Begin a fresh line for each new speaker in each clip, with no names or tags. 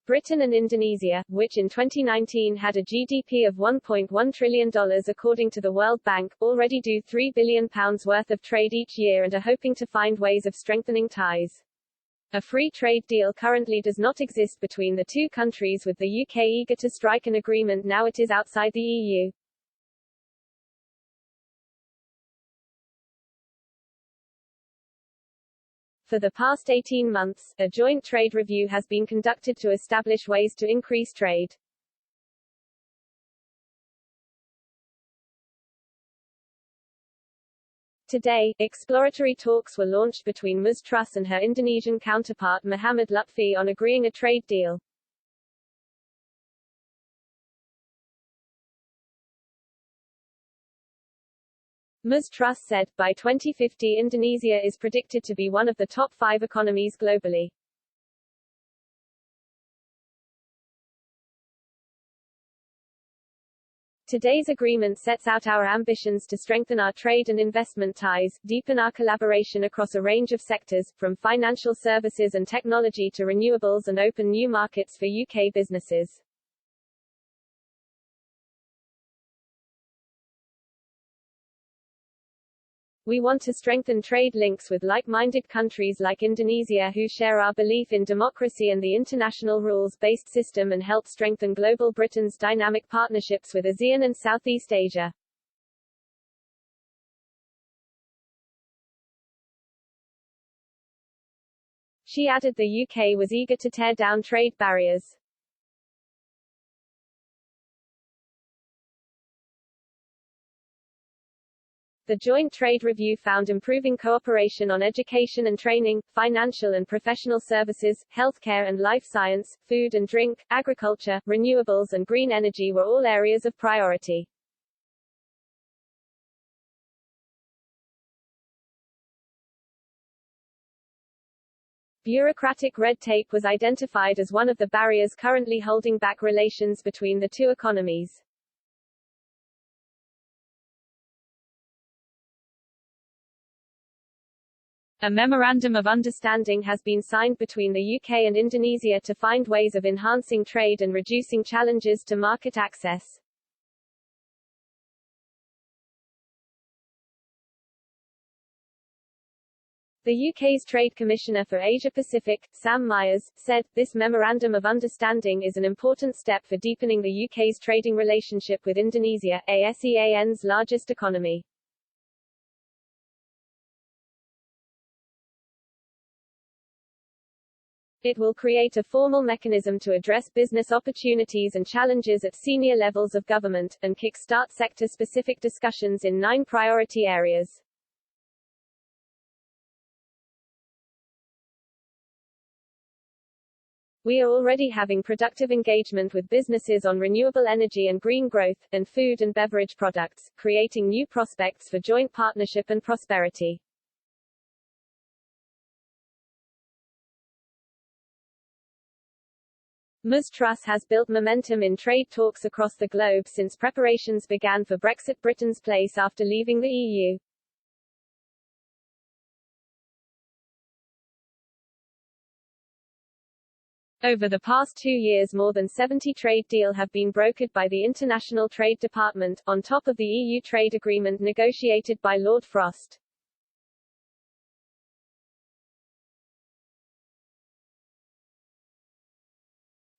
Britain and Indonesia, which in 2019 had a GDP of $1.1 trillion according to the World Bank, already do £3 billion worth of trade each year and are hoping to find ways of strengthening ties. A free trade deal currently does not exist between the two countries, with the UK eager to strike an agreement now it is outside the EU. For the past 18 months, a joint trade review has been conducted to establish ways to increase trade. Today, exploratory talks were launched between Ms. Truss and her Indonesian counterpart Muhammad Lutfi on agreeing a trade deal. Ms. Truss said, by 2050 Indonesia is predicted to be one of the top 5 economies globally. Today's agreement sets out our ambitions to strengthen our trade and investment ties, deepen our collaboration across a range of sectors, from financial services and technology to renewables, and open new markets for UK businesses. We want to strengthen trade links with like-minded countries like Indonesia who share our belief in democracy and the international rules-based system, and help strengthen global Britain's dynamic partnerships with ASEAN and Southeast Asia. She added the UK was eager to tear down trade barriers. The Joint Trade Review found improving cooperation on education and training, financial and professional services, healthcare and life science, food and drink, agriculture, renewables and green energy were all areas of priority. Bureaucratic red tape was identified as one of the barriers currently holding back relations between the two economies. A memorandum of understanding has been signed between the UK and Indonesia to find ways of enhancing trade and reducing challenges to market access. The UK's Trade Commissioner for Asia-Pacific, Sam Myers, said, "This Memorandum of Understanding is an important step for deepening the UK's trading relationship with Indonesia, ASEAN's largest economy." It will create a formal mechanism to address business opportunities and challenges at senior levels of government, and kick-start sector-specific discussions in 9 priority areas. We are already having productive engagement with businesses on renewable energy and green growth, and food and beverage products, creating new prospects for joint partnership and prosperity. Ms. Truss has built momentum in trade talks across the globe since preparations began for Brexit, Britain's place after leaving the EU. Over the past 2 years, more than 70 trade deals have been brokered by the International Trade Department, on top of the EU trade agreement negotiated by Lord Frost.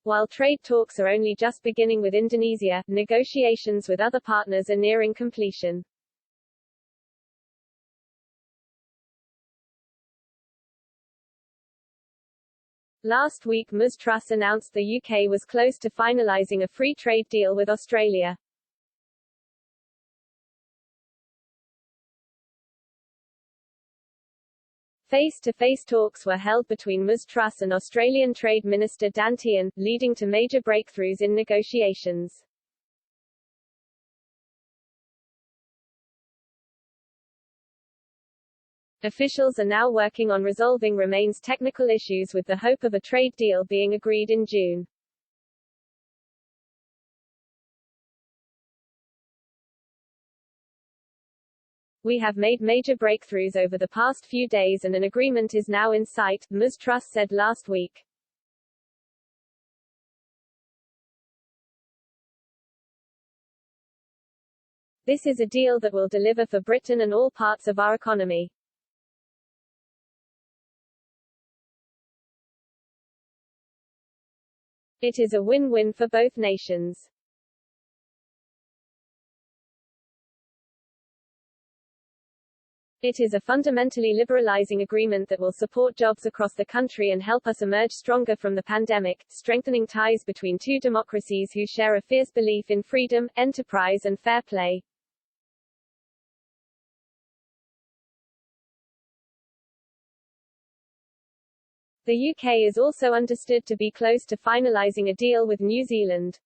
While trade talks are only just beginning with Indonesia, negotiations with other partners are nearing completion. Last week Ms. Truss announced the UK was close to finalising a free trade deal with Australia. Face-to-face talks were held between Ms. Truss and Australian Trade Minister Dan Tehan, leading to major breakthroughs in negotiations. Officials are now working on resolving remains technical issues with the hope of a trade deal being agreed in June. "We have made major breakthroughs over the past few days and an agreement is now in sight," Ms. Truss said last week. This is a deal that will deliver for Britain and all parts of our economy. It is a win-win for both nations. It is a fundamentally liberalizing agreement that will support jobs across the country and help us emerge stronger from the pandemic, strengthening ties between two democracies who share a fierce belief in freedom, enterprise and fair play. The UK is also understood to be close to finalising a deal with New Zealand.